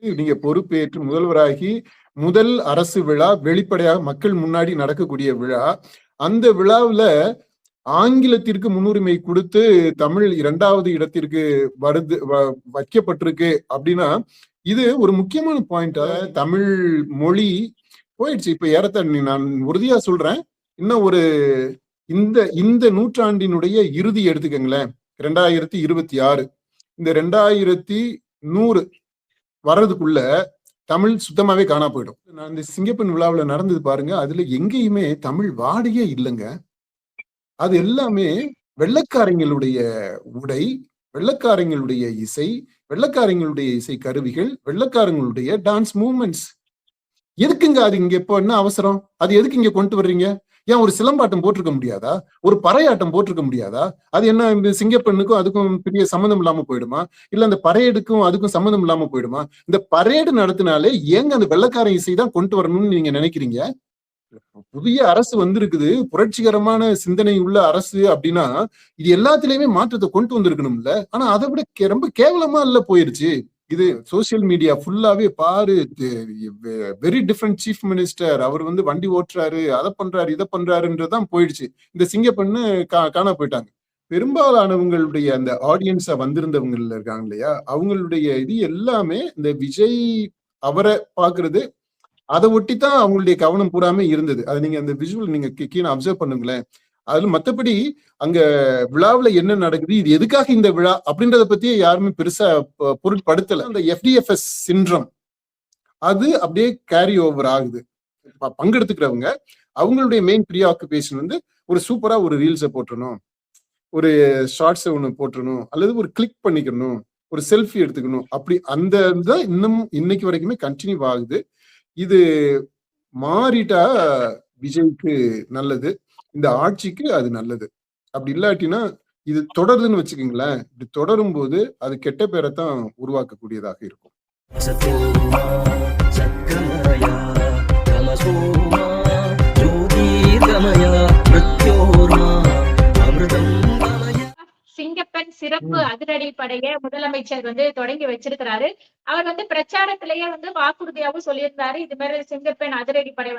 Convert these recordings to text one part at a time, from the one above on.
நீங்க பொறுப்பேற்று முதல்வராகி முதல் அரசு விழா வெளிப்படையாக மக்கள் முன்னாடி நடக்கக்கூடிய விழா. அந்த விழாவுல ஆங்கிலத்திற்கு முன்னுரிமை கொடுத்து தமிழ் 2வது இடத்திற்கு வருது வைக்கப்பட்டிருக்கு அப்படின்னா இது ஒரு முக்கியமான பாயிண்ட். தமிழ் மொழி போயிடுச்சு. இப்ப ஏறத்தாழ நான் உறுதியா சொல்றேன், இன்னும் ஒரு இந்த நூற்றாண்டினுடைய இறுதி எடுத்துக்கங்களேன், 2026 இந்த 2100 வர்றதுக்குள்ள தமிழ் சுத்தமாவே காணா போயிடும். நான் இந்த சிங்கப்பெண் விழாவுல நடந்தது பாருங்க, அதுல எங்கேயுமே தமிழ் வாடையே இல்லைங்க. அது எல்லாமே வெள்ளைக்காரங்களுடைய உடை, வெள்ளைக்காரங்களுடைய இசை, வெள்ளைக்காரங்களுடைய இசை கருவிகள், வெள்ளைக்காரங்களுடைய டான்ஸ் மூவ்மெண்ட்ஸ். எதுக்குங்க அது இங்க இப்போ என்ன அவசரம்? அது எதுக்கு இங்க கொண்டு வர்றீங்க? ஏன் ஒரு சிலம்பாட்டம் போட்டிருக்க முடியாதா? ஒரு பறையாட்டம் போட்டிருக்க முடியாதா? அது என்ன இந்த சிங்கப்பெண்ணுக்கும் அதுக்கும் பெரிய சம்மந்தம் இல்லாம போயிடுமா? இல்ல அந்த பரேடுக்கும் அதுக்கும் சம்மந்தம் இல்லாம போயிடுமா? இந்த பரேடு நடத்தினாலே ஏங்க அந்த வெள்ளைக்கார இசை தான் கொண்டு வரணும்னு நீங்க நினைக்கிறீங்க? புதிய அரசு வந்திருக்குது, புரட்சிகரமான சிந்தனை உள்ள அரசு அப்படின்னா இது எல்லாத்திலயுமே மாற்றத்தை கொண்டு வந்திருக்கணும்ல. ஆனா அதை விட ரொம்ப கேவலமா இல்ல போயிருச்சு. இது சோசியல் மீடியா ஃபுல்லாவே பாரு, வெரி டிஃப்ரெண்ட் சீஃப் மினிஸ்டர், அவர் வண்டி ஓட்டுறாரு, அதை பண்றாரு, இதை பண்றாருன்றதுதான் போயிடுச்சு. இந்த சிங்கப்பெண்ணு காணா போயிட்டாங்க. பெரும்பாலானவங்களுடைய அந்த ஆடியன்ஸா வந்திருந்தவங்க இருக்காங்க இல்லையா, அவங்களுடைய இது எல்லாமே இந்த விஜய் அவரை பாக்குறது, அதை ஒட்டித்தான் அவங்களுடைய கவனம் பூராமே இருந்தது. அதை நீங்க அந்த விஷுவல் நீங்க கீழே அப்சர்வ் பண்ணுங்களேன். அதுல மத்தபடி அங்க விழாவுல என்ன நடக்குது, இது எதுக்காக இந்த விழா அப்படின்றத பத்தியே யாருமே பெருசா பொருட்படுத்தல. அந்த FDFS சிண்ட்ரம் அது அப்படியே கேரி ஓவர் ஆகுது. பங்கெடுத்துக்கிறவங்க அவங்களுடைய மெயின் ப்ரீ ஆக்குபேஷன் ஒரு சூப்பரா ஒரு ரீல்ஸை போட்டணும், ஒரு ஷார்ட்ஸ் ஒண்ணு போட்டணும், அல்லது ஒரு கிளிக் பண்ணிக்கணும், ஒரு செல்ஃபி எடுத்துக்கணும். அப்படி அந்த இதுதான் இன்னும் இன்னைக்கு வரைக்குமே கண்டினியூ ஆகுது. இது மாறிட்டா விஜய்க்கு நல்லது, இந்த ஆட்சிக்கு அது நல்லது. அப்படி இல்லாட்டினா இது தொடருதுன்னு வச்சுக்கோங்களேன். இப்படி தொடரும் போது அது கெட்ட பேரை தான் உருவாக்கக்கூடியதாக இருக்கும். சிங்கப்பெண் சிறப்பு அதிரடி படைய முதலமைச்சர் தொடங்கி வச்சிருக்கிறாரு. அவர் பிரச்சாரத்திலேயே வாக்குறுதியாவும் சொல்லியிருந்தாரு, இது மாதிரி சிங்கப்பெண் அதிரடி படை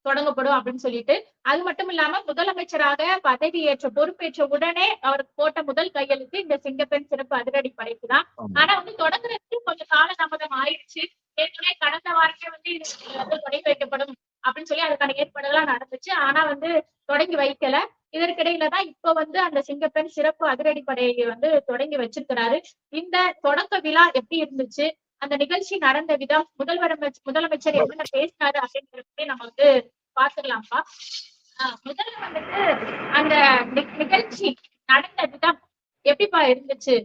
தொடங்கப்படும் அப்படின்னு சொல்லிட்டு. அது மட்டும் இல்லாம முதலமைச்சராக பதவியேற்ற பொறுப்பேற்ற உடனே அவர் போட்ட முதல் கையெழுத்து இந்த சிங்கப்பெண் சிறப்பு அதிரடி படைக்கு தான். ஆனா தொடங்குறதுக்கு கொஞ்சம் கால தாமதம் ஆயிடுச்சு. ஏற்கனவே கடந்த வாரமே இது தொடங்கி வைக்கப்படும் அப்படின்னு சொல்லி அதுக்கான ஏற்பாடுகள்லாம் நடந்துச்சு. ஆனா தொடங்கி வைக்கல. இதற்கிடையில தான் இப்ப அந்த சிங்கப்பெண் சிறப்பு அதிரடி படையை தொடங்கி வச்சிருக்கிறாரு. இந்த தொடக்க விழா எப்படி இருந்துச்சு, அந்த நிகழ்ச்சி நடந்த விதம், முதலமைச்சர் என்ன பேசினாரு அப்படிங்கிறத நம்ம பாத்துடலாம்ப்பா. முதல்ல அந்த நிகழ்ச்சி நடந்த விதம் எப்படிப்பா இருந்துச்சு?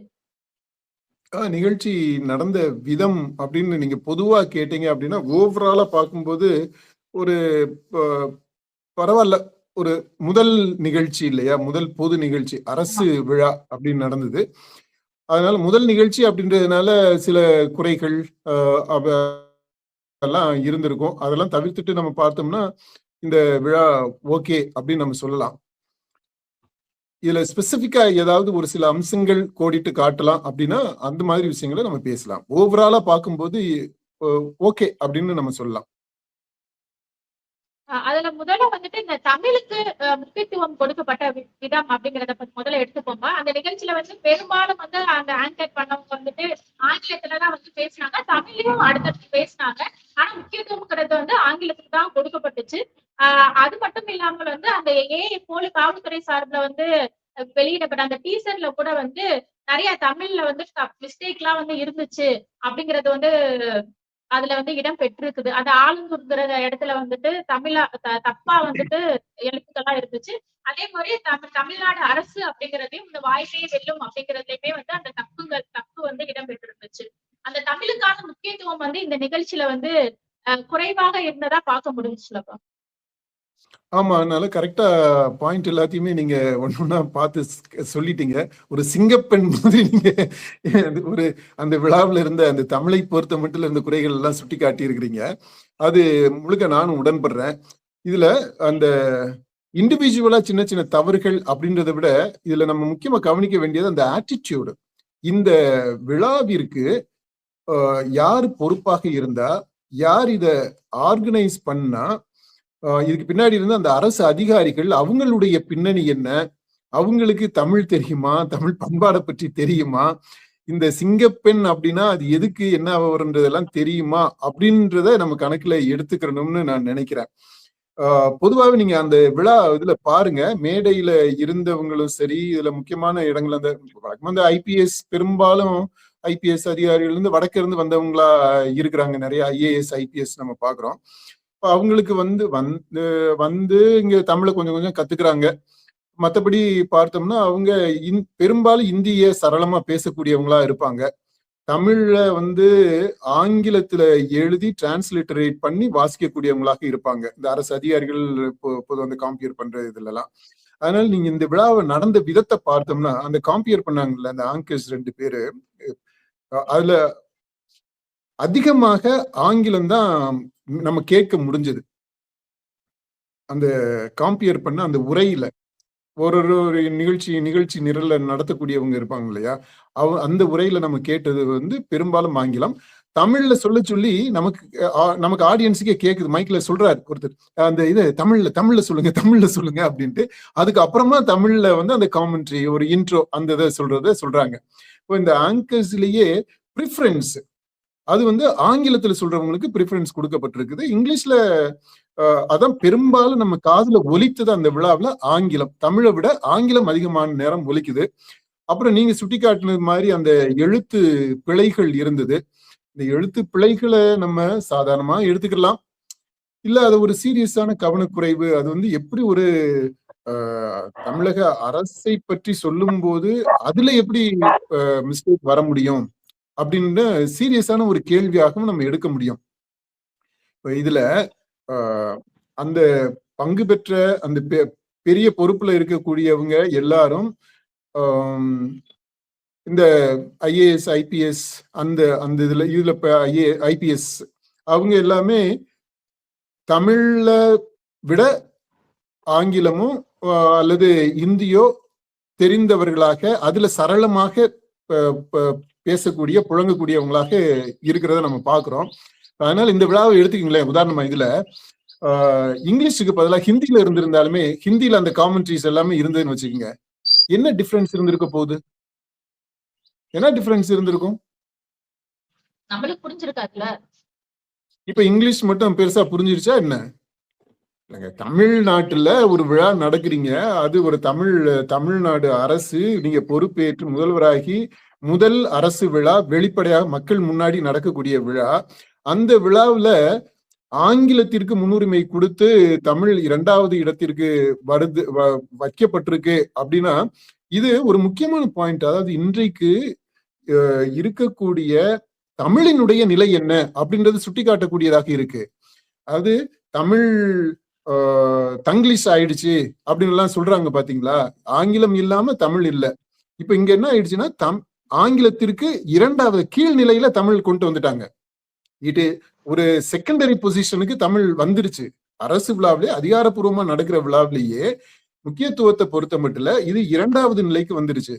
நிகழ்ச்சி நடந்த விதம் அப்படின்னு நீங்க பொதுவா கேட்டீங்க அப்படின்னா, ஓவராலா பார்க்கும்போது ஒரு பரவாயில்ல, ஒரு முதல் நிகழ்ச்சி இல்லையா, முதல் பொது நிகழ்ச்சி, அரசு விழா அப்படின்னு நடந்தது. அதனால முதல் நிகழ்ச்சி அப்படின்றதுனால சில குறைகள் எல்லாம் இருந்திருக்கும். அதெல்லாம் தவிர்த்துட்டு நம்ம பார்த்தோம்னா இந்த விழா ஓகே அப்படின்னு நம்ம சொல்லலாம். இதுல ஸ்பெசிபிக்கா ஏதாவது ஒரு சில அம்சங்கள் கோடிட்டு காட்டலாம் அப்படின்னா அந்த மாதிரி விஷயங்களை நம்ம பேசலாம். ஓவராலா பார்க்கும்போது ஓகே அப்படின்னு நம்ம சொல்லலாம். அதுல முதல்ல இந்த தமிழுக்கு முக்கியத்துவம் கொடுக்கப்பட்ட விதம் அப்படிங்கறத முதல்ல எடுத்துக்கோங்க. அந்த நிகழ்ச்சியில பெரும்பாலும் அந்த ஆங்கர் பண்ணவங்க ஆங்கிலத்துலதான் பேசினாங்க, தமிழையும் அடுத்தடுத்து பேசினாங்க. ஆனா முக்கியத்துவம்ங்கிறது ஆங்கிலத்துக்கு தான் கொடுக்கப்பட்டுச்சு. அது மட்டும் இல்லாமல் அந்த ஏஐ போலி காவல்துறை சார்பில் வெளியிடப்பட்ட அந்த டீசர்ல கூட நிறைய தமிழ்ல மிஸ்டேக் எல்லாம் இருந்துச்சு அப்படிங்கறது அதுல இடம் பெற்றிருக்குது. அந்த ஆளுங்கிற இடத்துல தமிழா தப்பா எழுத்துக்கள்லாம் இருந்துச்சு. அதே மாதிரி தமிழ்நாடு அரசு அப்படிங்கறதையும் இந்த வாய்ப்பே வெல்லும் அப்படிங்கறதுலயுமே அந்த தப்பு இடம் பெற்றிருந்துச்சு. அந்த தமிழுக்கான முக்கியத்துவம் இந்த நிகழ்ச்சியில குறைவாக இருந்ததா பார்க்க முடிஞ்சுலப்பா. ஆமா, அதனால கரெக்டா பாயிண்ட் எல்லாத்தையுமே நீங்க ஒன்னொன்னா பார்த்து சொல்லிட்டீங்க. ஒரு சிங்கப்பெண் மாதிரி நீங்க ஒரு அந்த விழாவில் இருந்த அந்த தமிழை பொறுத்த மட்டும் இருந்த குறைகள் எல்லாம் சுட்டி காட்டி இருக்கிறீங்க. அது முழுக்க நானும் உடன்படுறேன். இதுல அந்த இண்டிவிஜுவலா சின்ன சின்ன தவறுகள் அப்படின்றத விட இதுல நம்ம முக்கியமா கவனிக்க வேண்டியது அந்த ஆட்டிடியூடு. இந்த விழாவிற்கு யார் பொறுப்பாக இருந்தா, யார் இத ஆர்கனைஸ் பண்ணா, இதுக்கு பின்னாடி இருந்த அந்த அரசு அதிகாரிகள் அவங்களுடைய பின்னணி என்ன, அவங்களுக்கு தமிழ் தெரியுமா, தமிழ் பண்பாடை பற்றி தெரியுமா, இந்த சிங்கப்பெண் அப்படின்னா அது எதுக்கு என்ன வருன்றதெல்லாம் தெரியுமா அப்படின்றத நம்ம கணக்குல எடுத்துக்கணும்னு நான் நினைக்கிறேன். பொதுவாகவே நீங்க அந்த விழா இதுல பாருங்க, மேடையில இருந்தவங்களும் சரி, இதுல முக்கியமான இடங்கள் அந்த ஐபிஎஸ், பெரும்பாலும் ஐபிஎஸ் அதிகாரிகள் இருந்து வடக்க இருந்து வந்தவங்களா இருக்கிறாங்க. நிறைய ஐஏஎஸ் ஐபிஎஸ் நம்ம பாக்குறோம். அவங்களுக்கு வந்து வந்து வந்து இங்க தமிழை கொஞ்சம் கொஞ்சம் கத்துக்கிறாங்க. மற்றபடி பார்த்தோம்னா அவங்க பெரும்பாலும் இந்திய சரளமா பேசக்கூடியவங்களா இருப்பாங்க. தமிழ்ல வந்து ஆங்கிலத்துல எழுதி டிரான்ஸ்லிட்டரேட் பண்ணி வாசிக்கக்கூடியவங்களாக இருப்பாங்க இந்த அரசு அதிகாரிகள் பொதுவாக வந்து காம்பியர் பண்ற இதுல எல்லாம். அதனால நீங்க இந்த விழாவை நடந்த விதத்தை பார்த்தோம்னா, அந்த காம்பியர் பண்ணாங்கல்ல அந்த ஆங்கர்ஸ் 2 பேரு, அதுல அதிகமாக ஆங்கிலம் தான் நம்ம கேட்க முடிஞ்சது. அந்த காம்பியர் பண்ண அந்த உரையில ஒரு நிகழ்ச்சி நிரல்ல நடத்தக்கூடியவங்க இருப்பாங்க இல்லையா, அந்த உரையில நம்ம கேட்டது வந்து பெரும்பாலும் ஆங்கிலம். தமிழ்ல சொல்லி நமக்கு ஆடியன்ஸுக்கே கேக்குது. மைக்ல சொல்றாரு ஒருத்தர், அந்த இது தமிழ்ல சொல்லுங்க அப்படின்ட்டு. அதுக்கு அப்புறமா தமிழ்ல வந்து அந்த காமெண்ட்ரி, ஒரு இன்ட்ரோ, அந்த இதை சொல்றாங்க. இப்போ இந்த ஆங்கர்ஸ்லயே ப்ரிஃபரன்ஸ் அது வந்து ஆங்கிலத்துல சொல்றவங்களுக்கு ப்ரிஃபரன்ஸ் கொடுக்கப்பட்டிருக்குது. இங்கிலீஷ்ல அதான் பெரும்பாலும் நம்ம காதுல ஒலித்தது அந்த விழாவில் ஆங்கிலம். தமிழை விட ஆங்கிலம் அதிகமான நேரம் ஒலிக்குது. அப்புறம் நீங்க சுட்டிக்காட்டினது மாதிரி அந்த எழுத்து பிழைகள் இருந்தது. இந்த எழுத்து பிழைகளை நம்ம சாதாரணமா எடுத்துக்கலாம், இல்ல அது ஒரு சீரியஸான கவனக்குறைவு. அது வந்து எப்படி ஒரு தமிழக அரசை பற்றி சொல்லும் போது அதுல எப்படி மிஸ்டேக் வர முடியும் அப்படின்னு சீரியஸான ஒரு கேள்வியாகவும் நம்ம எடுக்க முடியும். இதுல அந்த பங்கு பெற்ற அந்த பெரிய பொறுப்புல இருக்கக்கூடியவங்க எல்லாரும் இந்த ஐஏஎஸ் ஐபிஎஸ் அந்த இதுல ஐபிஎஸ் அவங்க எல்லாமே தமிழ்ல விட ஆங்கிலமோ அல்லது இந்தியோ தெரிந்தவர்களாக அதுல சரளமாக பேசக்கூடிய புழங்கக்கூடியவங்களாக இருக்கிறத நம்ம பாக்குறோம். அதனால இந்த விழாவை எடுத்துக்கீங்களேன், உதாரணமா இதுல இங்கிலீஷுக்கு பதிலாக ஹிந்தியில இருந்திருந்தாலுமே ஹிந்தியில அந்த காமெண்ட்ரிஸ் எல்லாமே இருந்ததுன்னு வச்சுக்கோங்க, என்ன டிஃபரன்ஸ் இருந்திருக்க போகுது? என்ன டிஃபரன்ஸ் இருந்திருக்கும்? நம்மளுக்கு புரிஞ்சிருக்காதுல. இப்ப இங்கிலீஷ் மட்டும் பெருசா புரிஞ்சிருச்சா என்ன? இல்லைங்க, தமிழ்நாட்டுல ஒரு விழா நடக்கிறீங்க, அது ஒரு தமிழ்நாடு அரசு நீங்க பொறுப்பேற்று முதல்வராகி முதல் அரசு விழா, வெளிப்படையாக மக்கள் முன்னாடி நடக்கக்கூடிய விழா. அந்த விழாவுல ஆங்கிலத்திற்கு முன்னுரிமை கொடுத்து தமிழ் 2வது இடத்திற்கு வைக்கப்பட்டிருக்கு அப்படின்னா இது ஒரு முக்கியமான பாயிண்ட். அதாவது இன்றைக்கு இருக்கக்கூடிய தமிழினுடைய நிலை என்ன அப்படின்றது சுட்டி காட்டக்கூடியதாக இருக்கு. அது தமிழ் தங்கிலீஷ் ஆயிடுச்சு அப்படின்னு எல்லாம் சொல்றாங்க பாத்தீங்களா, ஆங்கிலம் இல்லாம தமிழ் இல்ல. இப்ப இங்க என்ன ஆயிடுச்சுன்னா ஆங்கிலத்திற்கு 2வது கீழ்நிலையில தமிழ் கொண்டு வந்துட்டாங்க. இது ஒரு செகண்டரி பொசிஷனுக்கு தமிழ் வந்துருச்சு. அரசு விழாவிலே அதிகாரப்பூர்வமா நடக்கிற விழாவிலேயே முக்கியத்துவத்தை பொறுத்த மட்டும் இது 2வது நிலைக்கு வந்துருச்சு.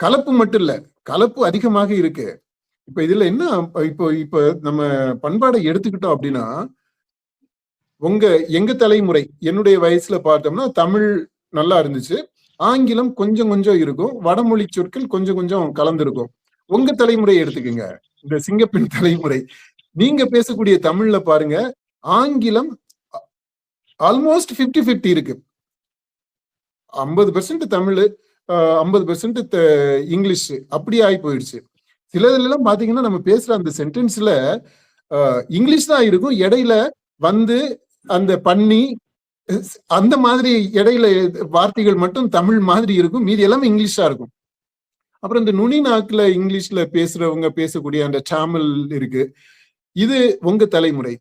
கலப்பு மட்டும் இல்ல, கலப்பு அதிகமாக இருக்கு. இப்ப இதுல என்ன, இப்ப நம்ம பண்பாடை எடுத்துக்கிட்டோம் அப்படின்னா, எங்க தலைமுறை, என்னுடைய வயசுல பார்த்தோம்னா தமிழ் நல்லா இருந்துச்சு, ஆங்கிலம் கொஞ்சம் கொஞ்சம் இருக்கும், வடமொழி சொற்கள் கொஞ்சம் கொஞ்சம் கலந்துருக்கும். உங்க தலைமுறை எடுத்துக்கோங்க, இந்த சிங்கப்பெண் தலைமுறை, நீங்க பேசக்கூடிய தமிழ்ல பாருங்க, ஆங்கிலம் ஆல்மோஸ்ட் 50-50 இருக்கு. 50% தமிழ், 50% இங்கிலீஷ், அப்படி ஆகி போயிடுச்சு. சிலதுல எல்லாம் பாத்தீங்கன்னா நம்ம பேசுற அந்த சென்டென்ஸ்ல இங்கிலீஷ் தான் இருக்கும், இடையில வந்து அந்த பண்ணி அந்த மாதிரி இடையில வார்த்தைகள் மட்டும் தமிழ் மாதிரி இருக்கும், மீதி எல்லாமே இங்கிலீஷா இருக்கும். அப்புறம் இந்த நுனி நாக்குல இங்கிலீஷ்ல பேசுறவங்க பேசக்கூடிய அந்த தமிழ் இருக்கு. இது உங்க தலைமுறை.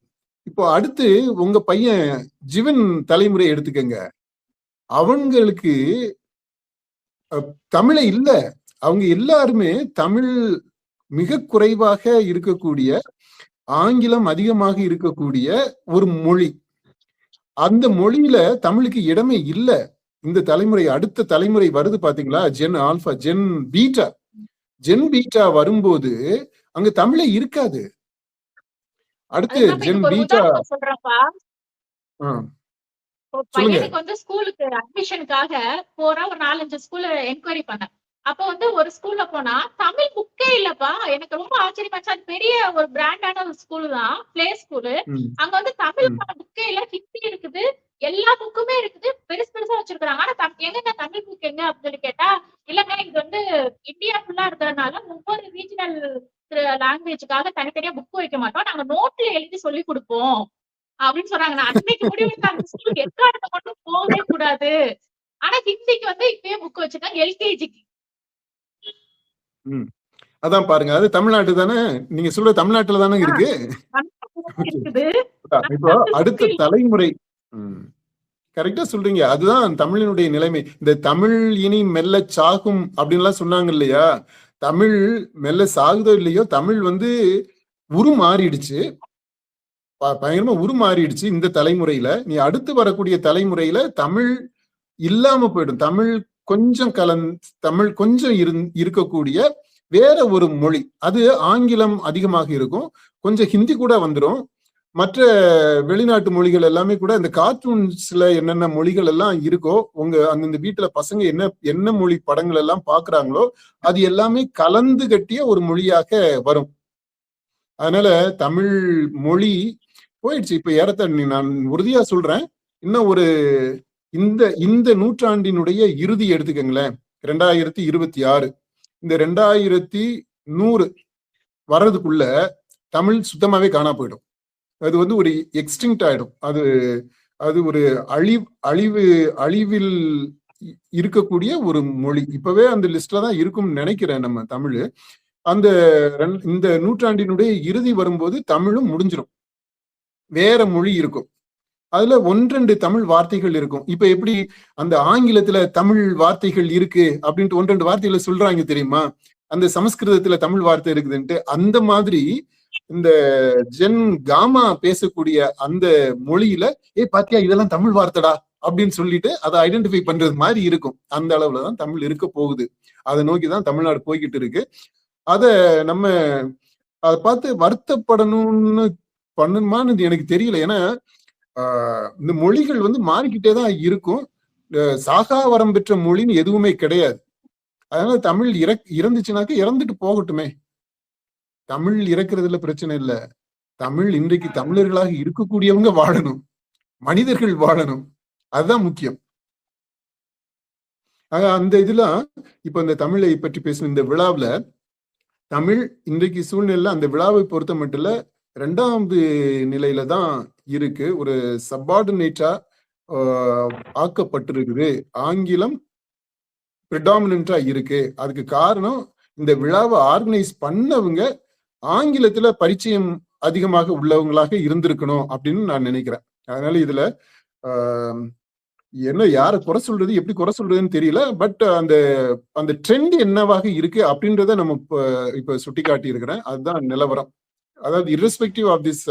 இப்போ அடுத்து உங்க பையன் ஜீவன் தலைமுறை எடுத்துக்கங்க, அவங்களுக்கு தமிழை இல்ல, அவங்க எல்லாருமே தமிழ் மிக குறைவாக இருக்கக்கூடிய, ஆங்கிலம் அதிகமாக இருக்கக்கூடிய ஒரு மொழி. அந்த மொழியில தமிழுக்கு இடமே இல்லை. இந்த தலைமுறை, அடுத்த தலைமுறை வருது பாத்தீங்களா, gen alpha, gen beta, gen beta வரும்போது அங்க தமிழே இருக்காது. அடுத்து அதுதான் ஜென் இதுக்கு ஒரு பீட்டா உதாரணம் சொல்றேன்ப்பா. சொல்லுங்க. பையனுக்கு வந்து ஸ்கூலுக்கு அட்மிஷனுக்காக போறேன். ஒரு 4, 5 ஸ்கூல்ல என்கொயரி பண்ணேன். அப்ப வந்து ஒரு ஸ்கூல்ல போனா தமிழ் புக்கே இல்லப்பா. எனக்கு ரொம்ப ஆச்சரியமா இருந்துச்சு. அது பெரிய ஒரு பிராண்டான ஒரு ஸ்கூல் தான். Play school. அங்க வந்து தமிழுக்கான புக்கே இல்ல. ஹிந்தி இருக்குது. எல்லா புக்குமே இருக்குது. பெருசு பெருசா வச்சிருக்காங்க. ஆனா எங்கங்க தமிழ் புக் எங்க அப்படின்னு சொல்லி கேட்டா, இல்லங்க இது வந்து இந்தியா ஃபுல்லா இருக்கிறதுனால ஒவ்வொரு ரீஜனல் லாங்குவேஜ்க்காக தனித்தனியா புக் வைக்க மாட்டோம். நாங்க நோட்ல எழுதி சொல்லி கொடுப்போம். அப்படின்னு சொன்னாங்க. நான் அன்னைக்கு முடிவு அந்த ஸ்கூலுக்கு எக்காரணத்தை மட்டும் போகவே கூடாது. ஆனா ஹிந்திக்கு வந்து இப்பயே புக் வச்சிருக்காங்க எல்கேஜிக்கு. அதான் பாருங்க. அது தமிழ்நாட்டு தானே, நீங்க சொல்ற தமிழ்நாட்டுல தானே இருக்கு. இருக்குது. இப்போ அடுத்த தலைமுறை கரெக்டா சொல்றீங்க. அதுதான் தமிழினுடைய நிலைமை. இந்த தமிழ் இனி மெல்ல சாகும் அப்படின்லாம் சொன்னாங்க இல்லையா? தமிழ் மெல்ல சாகுதோ இல்லையோ, தமிழ் வந்து உருமாறிடுச்சு. பயங்கரமா உருமாறிடுச்சு இந்த தலைமுறையில. நீ அடுத்து வரக்கூடிய தலைமுறையில தமிழ் இல்லாம போயிடும். தமிழ் கொஞ்சம் இருக்கக்கூடிய வேற ஒரு மொழி. அது ஆங்கிலம் அதிகமாக இருக்கும். கொஞ்சம் ஹிந்தி கூட வந்துடும். மற்ற வெளிநாட்டு மொழிகள் எல்லாமே கூட இந்த கார்ட்டூன்ஸ்ல என்னென்ன மொழிகள் எல்லாம் இருக்கோ, உங்க அந்தந்த வீட்டுல பசங்க என்ன மொழி படங்கள் எல்லாம் பாக்குறாங்களோ அது எல்லாமே கலந்து கட்டிய ஒரு மொழியாக வரும். அதனால தமிழ் மொழி போயிடுச்சு. இப்ப ஏறத்தாழ நான் உறுதியா சொல்றேன், இன்னும் ஒரு இந்த நூற்றாண்டினுடைய இறுதி எடுத்துக்கங்களேன், 2026 இந்த 2100 வர்றதுக்குள்ள தமிழ் சுத்தமாவே காணா போயிடும். அது வந்து ஒரு எக்ஸ்டிங்க்ட் ஆயிடும். அது ஒரு அழிவில் இருக்கக்கூடிய ஒரு மொழி. இப்பவே அந்த லிஸ்ட்ல தான் இருக்கும்னு நினைக்கிறேன் நம்ம தமிழ். இந்த நூற்றாண்டினுடைய இறுதி வரும்போது தமிழும் முடிஞ்சிடும். வேற மொழி இருக்கும். அதுல 1-2 தமிழ் வார்த்தைகள் இருக்கும். இப்ப எப்படி அந்த ஆங்கிலத்துல தமிழ் வார்த்தைகள் இருக்கு அப்படின்ட்டு 1-2 வார்த்தைகளை சொல்றாங்க தெரியுமா? அந்த சமஸ்கிருதத்துல தமிழ் வார்த்தை இருக்குதுன்ட்டு. அந்த மாதிரி இந்த ஜென் காமா பேசக்கூடிய அந்த மொழியில பாத்தியா இதெல்லாம் தமிழ் வார்த்தைடா அப்படின்னு சொல்லிட்டு அதை ஐடென்டிஃபை பண்றது மாதிரி இருக்கும். அந்த அளவுலதான் தமிழ் இருக்க போகுது. அதை நோக்கிதான் தமிழ்நாடு போய்கிட்டு இருக்கு. அத நம்ம அதை பார்த்து வருத்தப்படணும்னு பண்ணணுமான்னு எனக்கு தெரியல. ஏன்னா இந்த மொழிகள் வந்து மாறிக்கிட்டே தான் இருக்கும். சாகாவரம் பெற்ற மொழின்னு எதுவுமே கிடையாது. அதனால தமிழ் இறந்துச்சுனாக்க இறந்துட்டு போகட்டுமே. தமிழ் இறக்குறதுல பிரச்சனை இல்லை. தமிழ் இன்றைக்கு தமிழர்களாக இருக்கக்கூடியவங்க வாழணும், மனிதர்கள் வாழணும். அதுதான் முக்கியம். அந்த இதெல்லாம் இப்ப இந்த தமிழை பற்றி பேசின இந்த விழாவில் தமிழ் இன்றைக்கு சூழ்நிலை அந்த விழாவை பொறுத்த மட்டும் இல்ல 2வது நிலையில தான் இருக்கு. ஒரு சப்பார்டினேட்டா ஆக்கப்பட்டிருக்குது. ஆங்கிலம் பிரிடாமினன்டா இருக்கு. அதுக்கு காரணம் இந்த விழாவை ஆர்கனைஸ் பண்ணவங்க ஆங்கிலத்துல பரிச்சயம் அதிகமாக உள்ளவங்களாக இருந்திருக்கணும் அப்படின்னு நான் நினைக்கிறேன். அதனால இதுல என்ன யாரை குறை சொல்றது எப்படி குறை சொல்றதுன்னு தெரியல. பட் அந்த ட்ரெண்ட் என்னவாக இருக்கு அப்படின்றத நம்ம இப்ப சுட்டி காட்டி இருக்கிறேன். அதுதான் நிலவரம். அதாவது irrespective ஆஃப் திஸ்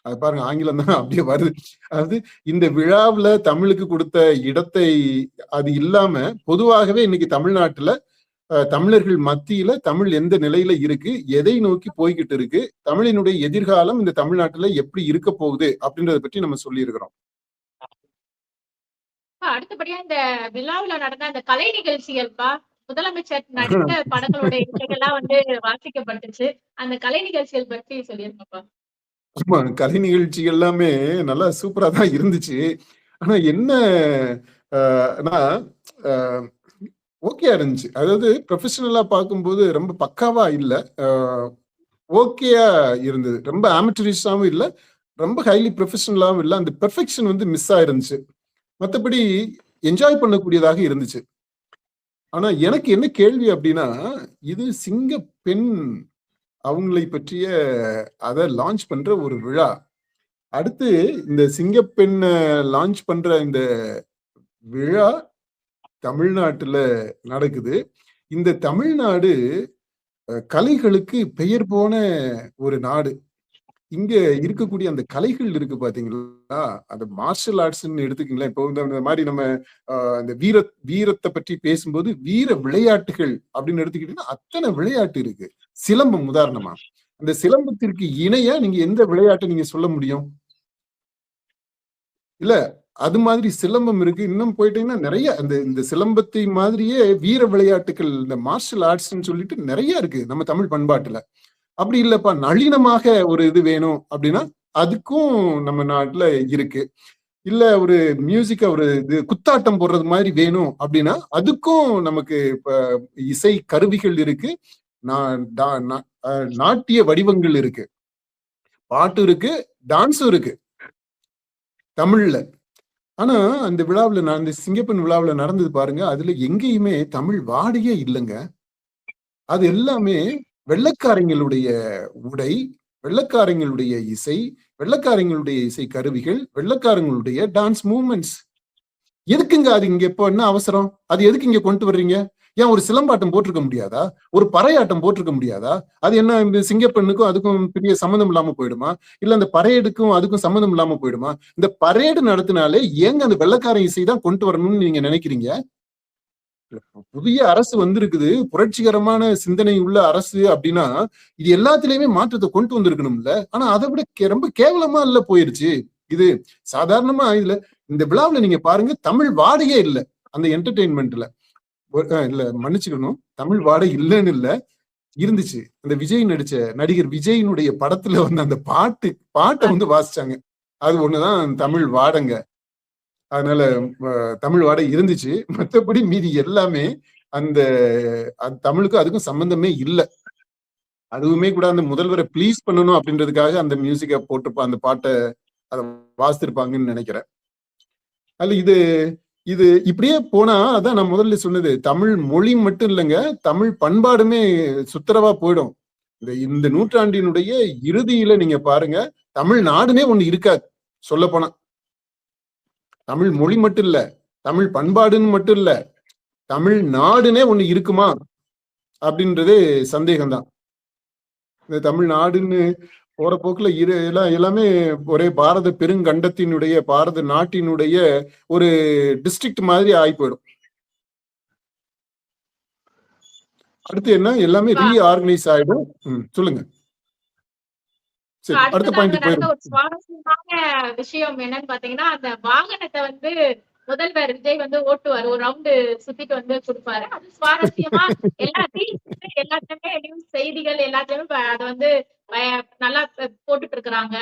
அது பாருங்க ஆங்கிலம் தான் அப்படியே வருது. அதாவது இந்த விழாவுல தமிழுக்கு கொடுத்த இடத்தை அது இல்லாம பொதுவாகவே இன்னைக்கு தமிழ்நாட்டுல தமிழர்கள் மத்தியில தமிழ் எந்த நிலையில இருக்கு, எதை நோக்கி போய்கிட்டு இருக்கு, தமிழினுடைய எதிர்காலம் இந்த தமிழ்நாட்டுல எப்படி இருக்க போகுது அப்படின்றத பற்றி நம்ம சொல்லி இருக்கிறோம். அடுத்தபடியா இந்த விழாவுல நடந்த அந்த கலை நிகழ்ச்சிகள்ப்பா, முதலமைச்சர் நடித்த படங்களுடைய இசைகள்லாம் வந்து வாசிக்கப்பட்டுச்சு. அந்த கலை நிகழ்ச்சிகள் பற்றி சொல்லிருங்கப்பா. ஆமா, கலை நிகழ்ச்சி எல்லாமே நல்லா சூப்பரா தான் இருந்துச்சு. ஆனா என்ன ஓகேயா இருந்துச்சு. அதாவது ப்ரொஃபஷனலா பார்க்கும்போது ரொம்ப பக்காவா இல்ல, ஓகேயா இருந்தது. ரொம்ப ஆமட்டரிஸாவும் இல்ல, ரொம்ப ஹைலி ப்ரொஃபஷனலாவும் இல்ல. அந்த பெர்ஃபெக்ஷன் வந்து மிஸ் ஆயிருந்துச்சு. மற்றபடி என்ஜாய் பண்ணக்கூடியதாக இருந்துச்சு. ஆனா எனக்கு என்ன கேள்வி அப்படின்னா, இது சிங்கப்பெண் அவங்களை பற்றிய அதை லான்ச் பண்ற ஒரு விழா. அடுத்து இந்த சிங்கப்பெண் லான்ச் பண்ற இந்த விழா தமிழ்நாட்டுல நடக்குது. இந்த தமிழ்நாடு கலைகளுக்கு பெயர் போன ஒரு நாடு. இங்க இருக்கக்கூடிய அந்த கலைகள் இருக்கு பாத்தீங்களா, அந்த மார்ஷல் ஆர்ட்ஸ்ன்னு எடுத்துக்கங்களேன். இப்போ இந்த மாதிரி நம்ம இந்த வீரத்தை பற்றி பேசும்போது வீர விளையாட்டுகள் அப்படின்னு எடுத்துக்கிட்டீங்கன்னா அத்தனை விளையாட்டு இருக்கு. சிலம்பம் உதாரணமா, அந்த சிலம்பத்திற்கு இணையா நீங்க எந்த விளையாட்டை நீங்க சொல்ல முடியும்? இல்ல அது மாதிரி சிலம்பம் இருக்கு. இன்னும் போயிட்டீங்கன்னா நிறைய இந்த சிலம்பத்தை மாதிரியே வீர விளையாட்டுகள், இந்த மார்ஷல் ஆர்ட்ஸ்ன்னு சொல்லிட்டு நிறைய இருக்கு நம்ம தமிழ் பண்பாட்டுல. அப்படி இல்லப்பா நளினமாக ஒரு இது வேணும் அப்படின்னா அதுக்கும் நம்ம நாட்டுல இருக்கு. இல்ல ஒரு மியூசிக்கா ஒரு இது குத்தாட்டம் போடுறது மாதிரி வேணும் அப்படின்னா அதுக்கும் நமக்கு இப்ப இசை கருவிகள் இருக்கு. நாட்டிய வடிவங்கள் இருக்கு, பாட்டு இருக்கு, டான்ஸும் இருக்கு தமிழ்ல. ஆனா அந்த விழாவுல நான் இந்த சிங்கப்பெண் விழாவுல நடந்தது பாருங்க, அதுல எங்கேயுமே தமிழ் வாடையே இல்லைங்க. அது எல்லாமே வெள்ளைக்காரங்களுடைய உடை, வெள்ளைக்காரங்களுடைய இசை, வெள்ளைக்காரங்களுடைய இசை கருவிகள், வெள்ளைக்காரங்களுடைய டான்ஸ் மூவ்மெண்ட்ஸ். எதுக்குங்க அது இங்க இப்போ என்ன அவசரம்? அது எதுக்கு இங்க கொண்டு வர்றீங்க? ஏன் ஒரு சிலம்பாட்டம் போட்டிருக்க முடியாதா? ஒரு பறையாட்டம் போட்டிருக்க முடியாதா? அது என்ன இந்த சிங்கப்பெண்ணுக்கும் அதுக்கும் பெரிய சம்மந்தம் இல்லாம போயிடுமா? இல்ல அந்த பரேடுக்கும் அதுக்கும் சம்மந்தம் இல்லாம போயிடுமா? இந்த பரேடு நடத்தினாலே ஏங்க அந்த வெள்ளைக்கார இசை தான் கொண்டு வரணும்னு நீங்க நினைக்கிறீங்க? புதிய அரசு வந்திருக்குது, புரட்சிகரமான சிந்தனை உள்ள அரசு அப்படின்னா இது எல்லாத்திலயுமே மாற்றத்தை கொண்டு வந்திருக்கணும்ல. ஆனா அதை விட ரொம்ப கேவலமா இல்ல போயிருச்சு இது. சாதாரணமா இதுல இந்த விழாவுல நீங்க பாருங்க, தமிழ் வாடையே இல்ல அந்த என்டர்டெயின்மெண்ட்ல. இல்ல மன்னிச்சுக்கணும், தமிழ் வாடை இல்லைன்னு இல்ல, இருந்துச்சு. அந்த விஜய் நடிச்ச நடிகர் விஜயினுடைய படத்துல வந்து அந்த பாட்டை வந்து வாசிச்சாங்க. அது ஒண்ணுதான் தமிழ் வாடங்க. அதனால தமிழ் வாடை இருந்துச்சு. மற்றபடி மீதி எல்லாமே அந்த தமிழுக்கும் அதுக்கும் சம்பந்தமே இல்ல. அதுவுமே கூட அந்த முதல்வரை ப்ளீஸ் பண்ணணும் அப்படின்றதுக்காக அந்த மியூசிக்கை போட்டு அந்த பாட்டை அதை வாசித்திருப்பாங்கன்னு நினைக்கிறேன். அதுல இது இப்படியே போனா அதான் நான் முதல்ல சொன்னது, தமிழ் மொழி மட்டும் இல்லைங்க, தமிழ் பண்பாடுமே சுத்தரவா போயிடும். இந்த நூற்றாண்டினுடைய இறுதியில நீங்க பாருங்க, தமிழ் நாடுனே ஒண்ணு இருக்காது. சொல்ல போனா தமிழ் மொழி மட்டும் இல்ல, தமிழ் பண்பாடுன்னு மட்டும் இல்ல, தமிழ் நாடுனே ஒண்ணு இருக்குமா அப்படின்றதே சந்தேகம்தான். இந்த தமிழ்நாடுன்னு போற போக்குல எல்லாமே ஒரே பாரத பெருங்கண்டத்தினுடைய பாரத நாட்டினுடைய ஒரு டிஸ்ட்ரிக்ட் மாதிரி ஆகி போயிடும். அடுத்து என்ன, எல்லாமே ரீஆர்கனைஸ் ஆயிடும். சொல்லுங்க. அடுத்த பாயிண்ட் போயிடும். ஒரு சுவாரஸ்யமான விஷயம் என்னன்னு பாத்தீங்கன்னா, அந்த வாகனத்தை வந்து முதல்வர் விஜய் வந்து ஓட்டுவாரு, ஒரு ரவுண்டு சுத்திட்டு வந்து கொடுப்பாரு. அது சுவாரஸ்யமா எல்லாத்தையுமே நியூஸ் செய்திகள் எல்லாத்தையுமே அதை வந்து நல்லா போட்டுட்டு இருக்கிறாங்க.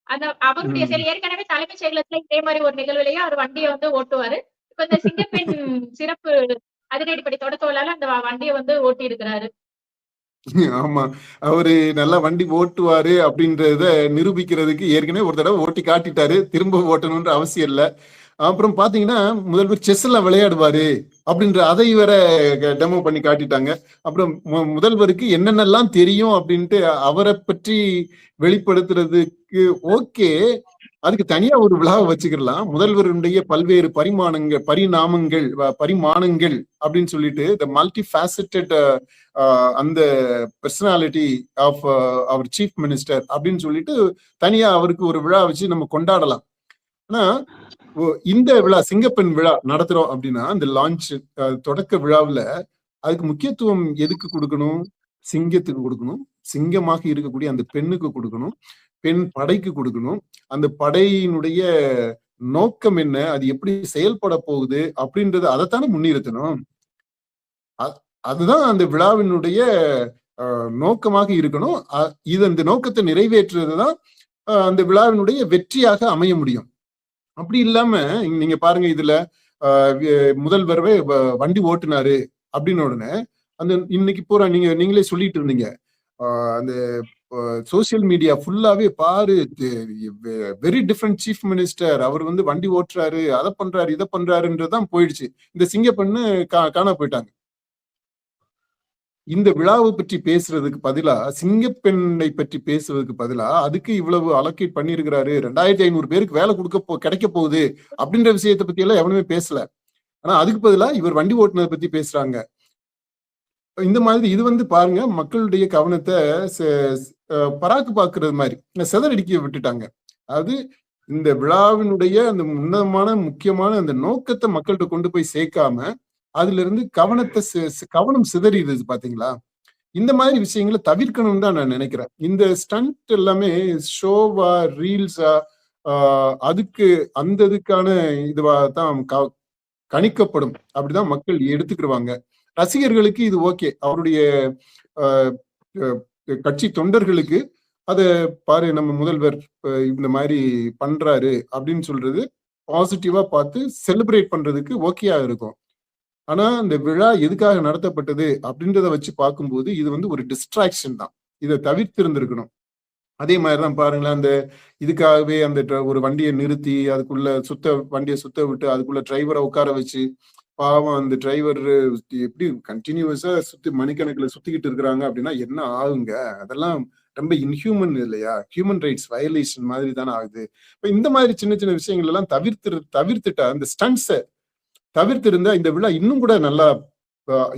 அந்த அவருடைய செயல் ஏற்கனவே தலைமைச் செயலகத்துல இதே மாதிரி ஒரு நிகழ்வுலயே அவர் வண்டியை வந்து ஓட்டுவாரு. இப்ப இந்த சிங்கப்பெண் சிறப்பு அதிரடிப்படை தொடக்கவிழால அந்த வண்டியை வந்து ஓட்டி இருக்கிறாரு. ஆமா, அவரு நல்லா வண்டி ஓட்டுவாரு அப்படின்றத நிரூபிக்கிறதுக்கு ஏற்கனவே ஒரு தடவை ஓட்டி காட்டிட்டாரு, திரும்ப ஓட்டணும்ன்ற அவசியம் இல்லை. அப்புறம் பாத்தீங்கன்னா முதல்வர் செஸ் எல்லாம் விளையாடுவாரு அப்படின்ற அதை வேற டெமோ பண்ணி காட்டிட்டாங்க. அப்புறம் முதல்வருக்கு என்னென்னலாம் தெரியும் அப்படின்ட்டு அவரை பற்றி வெளிப்படுத்துறதுக்கு ஓகே, அதுக்கு தனியா ஒரு விழாவை வச்சுக்கலாம். முதல்வருடைய பல்வேறு பரிமாணங்கள் அப்படின்னு சொல்லிட்டு த மல்டி ஃபேசட்டட் அந்த personality of our chief minister அப்படின்னு சொல்லிட்டு தனியா அவருக்கு ஒரு விழா வச்சு நம்ம கொண்டாடலாம். ஆனா இந்த விழா சிங்கப்பெண் விழா நடத்துறோம் அப்படின்னா அந்த லான்ச் தொடக்க விழாவுல அதுக்கு முக்கியத்துவம் எதுக்கு கொடுக்கணும்? சிங்கத்துக்கு கொடுக்கணும், சிங்கமாக இருக்கக்கூடிய அந்த பெண்ணுக்கு கொடுக்கணும், பெண் படைக்கு கொடுக்கணும். அந்த படையினுடைய நோக்கம் என்ன, அது எப்படி செயல்பட போகுது அப்படின்றது அதைத்தானே முன்னிறுத்தணும். அதுதான் அந்த விழாவினுடைய நோக்கமாக இருக்கணும். இந்த நோக்கத்தை நிறைவேற்றுறதுதான் அந்த விழாவினுடைய வெற்றியாக அமைய முடியும். அப்படி இல்லாம நீங்க பாருங்க, இதுல முதல்வரவே வண்டி ஓட்டுனாரு அப்படின்னு உடனே அந்த இன்னைக்கு பூரா நீங்களே சொல்லிட்டு இருந்தீங்க, அந்த சோசியல் மீடியா ஃபுல்லாவே பாரு வெரி டிஃப்ரெண்ட் சீஃப் மினிஸ்டர், அவர் வந்து வண்டி ஓட்டுறாரு, அதை பண்றாரு இதை பண்றாருன்றதுதான் போயிடுச்சு. இந்த சிங்கப்பெண்ணு காணா போயிட்டாங்க. இந்த விழாவை பற்றி பேசுறதுக்கு பதிலா, சிங்கப்பெண்ணை பற்றி பேசுறதுக்கு பதிலா அதுக்கு இவ்வளவு அலோகேட் பண்ணிருக்கிறாரு, 2500 பேருக்கு வேலை கிடைக்க போகுது அப்படின்ற விஷயத்தை பத்தி எல்லாம் எவனுமே பேசல. ஆனா அதுக்கு பதிலா இவர் வண்டி ஓட்டுனதை பத்தி பேசுறாங்க. இந்த மாதிரி இது வந்து பாருங்க மக்களுடைய கவனத்தை பராக்கு பாக்குறது மாதிரி சிதறடிக்க விட்டுட்டாங்க. அது இந்த விழாவினுடைய அந்த உன்னதமான முக்கியமான அந்த நோக்கத்தை மக்கள்கிட்ட கொண்டு போய் சேர்க்காம அதுல இருந்து கவனம் சிதறிடுது பாத்தீங்களா. இந்த மாதிரி விஷயங்களை தவிர்க்கணும்னு தான் நான் நினைக்கிறேன். இந்த ஸ்டண்ட் எல்லாமே ஷோவா ரீல்ஸா அதுக்கு அந்த இதுக்கான இதுவா தான் கணிக்கப்படும், அப்படிதான் மக்கள் எடுத்துக்கிடுவாங்க. ரசிகர்களுக்கு இது ஓகே, அவருடைய கட்சி தொண்டர்களுக்கு அத பாரு நம்ம முதல்வர் இந்த மாதிரி பண்றாரு அப்படின்னு சொல்றது பாசிட்டிவா பார்த்து செலிப்ரேட் பண்றதுக்கு ஓகேயா இருக்கும். ஆனா இந்த விழா எதுக்காக நடத்தப்பட்டது அப்படின்றத வச்சு பார்க்கும்போது இது வந்து ஒரு டிஸ்ட்ராக்ஷன் தான். இதை தவிர்த்து இருந்திருக்கணும். அதே மாதிரிதான் பாருங்களேன், அந்த இதுக்காகவே அந்த ஒரு வண்டியை நிறுத்தி அதுக்குள்ள வண்டியை சுத்த விட்டு அதுக்குள்ள டிரைவரை உட்கார வச்சு பாவம் அந்த டிரைவர் எப்படி கண்டினியூஸா மணிக்கணக்கில் சுத்திக்கிட்டு இருக்கிறாங்க அப்படின்னா என்ன ஆகுங்க. அதெல்லாம் ரொம்ப இன்ஹியூமன் இல்லையா, ஹியூமன் ரைட்ஸ் வயலேஷன் மாதிரி தானே ஆகுது. இப்ப இந்த மாதிரி சின்ன சின்ன விஷயங்கள் எல்லாம் தவிர்த்துட்டா அந்த ஸ்டண்ட்ஸை தவிர்த்து இருந்தா இந்த விழா இன்னும் கூட நல்லா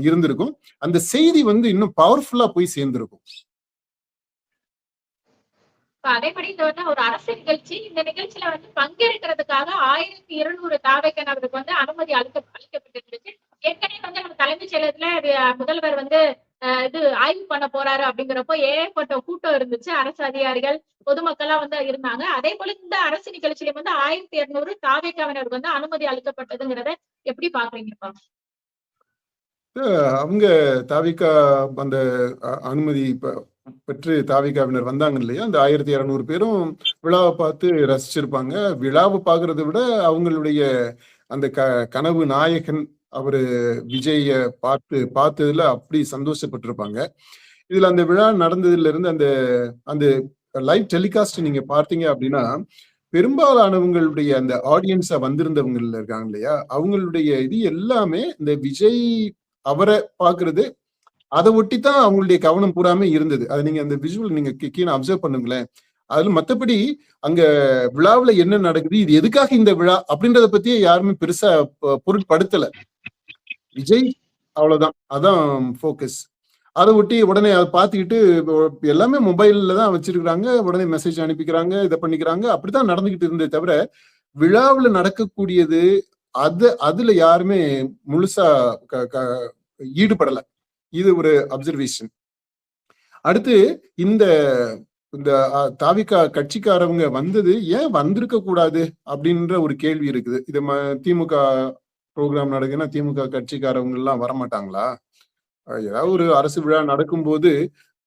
இருந்திருக்கும். அந்த செய்தி வந்து இன்னும் பவர்ஃபுல்லா போய் சேர்ந்திருக்கும். அதேபடி இது வந்து ஒரு அரசு நிகழ்ச்சி. இந்த நிகழ்ச்சியில வந்து பங்கேற்கிறதுக்காக 1200 தாவேக்கனவருக்கு வந்து அனுமதி அளிக்கப்பட்டிருந்துச்சு. ஏற்கனவே வந்து நம்ம தலைமைச் செயலகத்துல முதல்வர் வந்து இது ஆய்வு பண்ண போறாரு அப்படிங்கிறப்போ ஏகப்பட்ட கூட்டம் இருந்துச்சு. அரசு அதிகாரிகள் பொதுமக்கள்லாம் வந்து இருந்தாங்க. அதே போல இந்த அரசு நிகழ்ச்சியில வந்து 1200 தாவேக்காவினருக்கு வந்து அனுமதி அளிக்கப்பட்டதுங்கிறத எப்படி பாக்குறீங்கப்பா? அவங்க தாவிகா அந்த அனுமதி பெற்று தாவிகாவினர் வந்தாங்க இல்லையா, அந்த 1200 பேரும் விழாவை பார்த்து ரசிச்சிருப்பாங்க. விழாவை பார்க்கறத விட அவங்களுடைய அந்த கனவு நாயகன் அவரு விஜய பார்த்ததுல அப்படி சந்தோஷப்பட்டிருப்பாங்க. இதுல அந்த விழா நடந்ததுல இருந்து அந்த அந்த லைவ் டெலிகாஸ்ட் நீங்க பார்த்தீங்க அப்படின்னா பெரும்பாலானவங்களுடைய அந்த ஆடியன்ஸா வந்திருந்தவங்க இருக்காங்க இல்லையா, அவங்களுடைய இது எல்லாமே இந்த விஜய் அவரை பாக்குறது அதை ஒட்டித்தான் அவங்களுடைய கவனம் பூராமே இருந்தது. அது நீங்க அந்த விஷுவல் நீங்க கீழே அப்சர்வ் பண்ணுங்களேன். அதுல மத்தபடி அங்க விழாவுல என்ன நடக்குது, இது எதுக்காக இந்த விழா அப்படின்றத பத்தியே யாருமே பெருசா பொருட்படுத்தல. விஜய் அவ்வளவுதான், அதான் போக்கஸ். அதை ஒட்டி உடனே அதை பார்த்துக்கிட்டு எல்லாமே மொபைல்ல தான் வச்சிருக்கிறாங்க, உடனே மெசேஜ் அனுப்பிக்கிறாங்க, இதை பண்ணிக்கிறாங்க. அப்படித்தான் நடந்துகிட்டு இருந்தே தவிர விழாவுல நடக்கக்கூடியது அதுல யாருமே முழுசா ஈடுபடல. இது ஒரு அப்சர்வேஷன். அடுத்து இந்த இந்த தாவிகா கட்சிக்காரவங்க வந்தது ஏன் வந்திருக்க கூடாது அப்படின்ற ஒரு கேள்வி இருக்குது. இது திமுக ப்ரோக்ராம் நடக்குதுன்னா திமுக கட்சிக்காரவங்க எல்லாம் வரமாட்டாங்களா? ஏதாவது ஒரு அரசு விழா நடக்கும்போது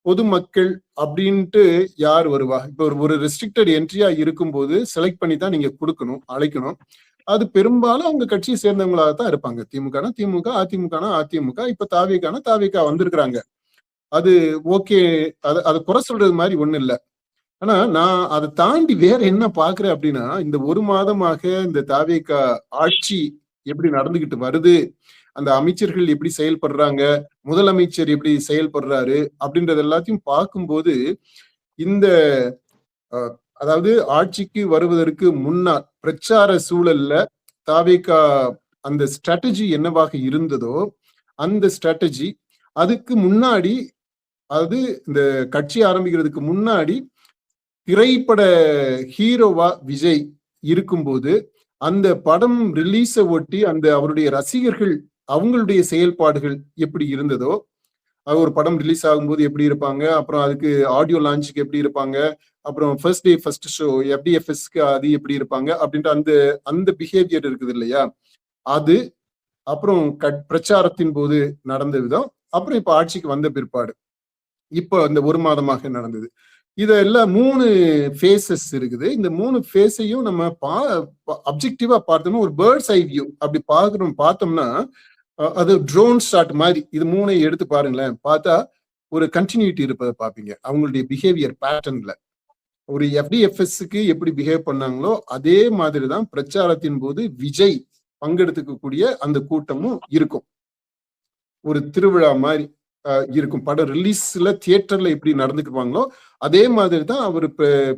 பொதுமக்கள் அப்படின்ட்டு யார் வருவா? இப்ப ஒரு ரெஸ்ட்ரிக்டட் என்ட்ரியா இருக்கும்போது செலக்ட் பண்ணி தான் நீங்க கொடுக்கணும், அழைக்கணும். அது பெரும்பாலும் அவங்க கட்சியை சேர்ந்தவங்களாக தான் இருப்பாங்க. திமுகனா திமுக, அதிமுகனா அதிமுக, இப்ப தாவிகானா தாவிகா வந்திருக்கிறாங்க. அது ஓகே, அது குறை சொல்றது மாதிரி ஒண்ணு இல்லை. ஆனா நான் அதை தாண்டி வேற என்ன பாக்குறேன் அப்படின்னா, இந்த ஒரு மாதமாக இந்த தாவிகா ஆட்சி எப்படி நடந்துகிட்டு வருது, அந்த அமைச்சர்கள் எப்படி செயல்படுறாங்க, முதலமைச்சர் எப்படி செயல்படுறாரு அப்படின்றது எல்லாத்தையும் பார்க்கும்போது இந்த அதாவது ஆட்சிக்கு வருவதற்கு முன்னால் பிரச்சார சூழல்ல தாவேகா அந்த ஸ்ட்ராட்டஜி என்னவாக இருந்ததோ அந்த ஸ்ட்ராட்டஜி அதுக்கு முன்னாடி, அதாவது இந்த கட்சி ஆரம்பிக்கிறதுக்கு முன்னாடி திரைப்பட ஹீரோவா விஜய் இருக்கும்போது அந்த படம் ரிலீஸை ஒட்டி அந்த அவருடைய ரசிகர்கள் அவங்களுடைய செயல்பாடுகள் எப்படி இருந்ததோ, ஒரு படம் ரிலீஸ் ஆகும்போது எப்படி இருப்பாங்க, அப்புறம் அதுக்கு ஆடியோ லான்ச்சுக்கு எப்படி இருப்பாங்க, அப்புறம் ஃபர்ஸ்ட் டே ஃபர்ஸ்ட் ஷோ FDFSக்கு அது எப்படி இருப்பாங்க அப்படின்ற அந்த அந்த பிஹேவியர் இருக்குது இல்லையா, அது அப்புறம் பிரச்சாரத்தின் போது நடந்த விதம், அப்புறம் இப்ப ஆட்சிக்கு வந்த பிற்பாடு இப்போ இந்த ஒரு மாதமாக நடந்தது. இதெல்லாம் 3 ஃபேசஸ் இருக்குது. இந்த 3 ஃபேஸையும் நம்ம அப்ஜெக்டிவா பார்த்தோம்னா ஒரு பேர்ட்ஸ் ஐ வியூ அப்படி பார்த்தோம்னா அது ட்ரோன் ஷாட் மாதிரி இது 3ஐயும் எடுத்து பாருங்களேன். பார்த்தா ஒரு கண்டினியூட்டி இருப்பதை பார்ப்பீங்க. அவங்களுடைய பிஹேவியர் பேட்டர்ன்ல ஒரு FDFSக்கு எப்படி பிஹேவ் பண்ணாங்களோ அதே மாதிரிதான் பிரச்சாரத்தின் போது விஜய் பங்கெடுத்துக்கக்கூடிய அந்த கூட்டமும் இருக்கும். ஒரு திருவிழா மாதிரி இருக்கும். படம் ரிலீஸ்ல தியேட்டர்ல எப்படி நடந்துக்குவாங்களோ அதே மாதிரி தான் அவர்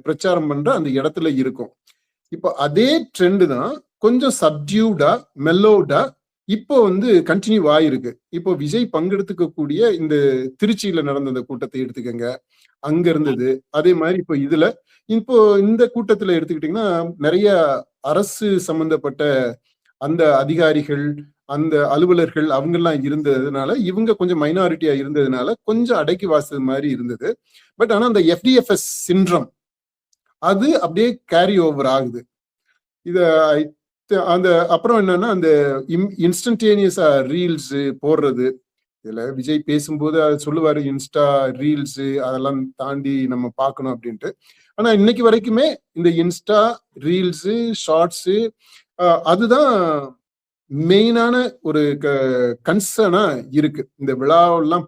பிரச்சாரம் பண்ற அந்த இடத்துல இருக்கும். இப்போ அதே ட்ரெண்ட் தான் கொஞ்சம் சப்டியூடா மெல்லோடா இப்போ வந்து கண்டினியூ ஆயிருக்கு. இப்போ விஜய் பங்கெடுத்துக்கக்கூடிய இந்த திருச்சியில நடந்த அந்த கூட்டத்தை எடுத்துக்கங்க. அங்க இருந்தது. அதே மாரி இப்போ இந்த கூட்டத்துல எடுத்துக்கிட்டீங்கன்னா, நெறைய அரசு சம்பந்தப்பட்ட அந்த அதிகாரிகள், அந்த அலுவலர்கள் அவங்கலாம் இருந்ததுனால, இவங்க கொஞ்சம் மைனாரிட்டியா இருந்ததுனால, கொஞ்சம் அடக்கி வாசிச்சது மாரி இருந்தது. பட் ஆனா அந்த எஃப்டிஎஃப்எஸ் சிண்ட்ரம் அது அப்படியே கேரி ஓவர் ஆகுது. இத அந்த அப்புறம் என்னன்னா, அந்த இன்ஸ்டன்டேனியஸா ரீல்ஸ் போடுறது. இதுல விஜய் பேசும்போது அத சொல்லுவாரு, இன்ஸ்டா ரீல்ஸ் அதெல்லாம் தாண்டி நம்ம பார்க்கணும் அப்படின்ட்டு. ஆனா இன்னைக்கு வரைக்குமே இந்த இன்ஸ்டா ரீல்ஸ், ஷார்ட்ஸ் அதுதான் மெயினான ஒரு கன்சர்னா இருக்கு. இந்த விழாவெல்லாம்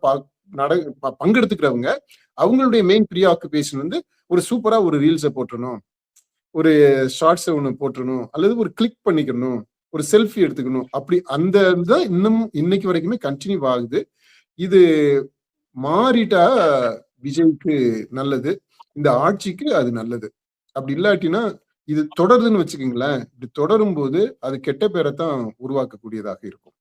பங்கெடுத்துக்கிறவங்க அவங்களுடைய மெயின் ப்ரீ ஆக்குபேஷன் வந்து ஒரு சூப்பரா ஒரு ரீல்ஸை போட்டுறணும், ஒரு ஷார்ட்ஸ் ஒண்ணு போட்டுறணும், அல்லது ஒரு கிளிக் பண்ணிக்கணும், ஒரு செல்ஃபி எடுத்துக்கணும். அப்படி அந்த இதுதான் இன்னும் இன்னைக்கு வரைக்குமே கண்டினியூ ஆகுது. இது மாறிட்டா விஜய்க்கு நல்லது, இந்த ஆட்சிக்கு அது நல்லது. அப்படி இல்லாட்டினா இது தொடருதுன்னு வச்சுக்கோங்களேன். இப்படி தொடரும் போது அது கெட்ட பேரைத்தான் உருவாக்கக்கூடியதாக இருக்கும்.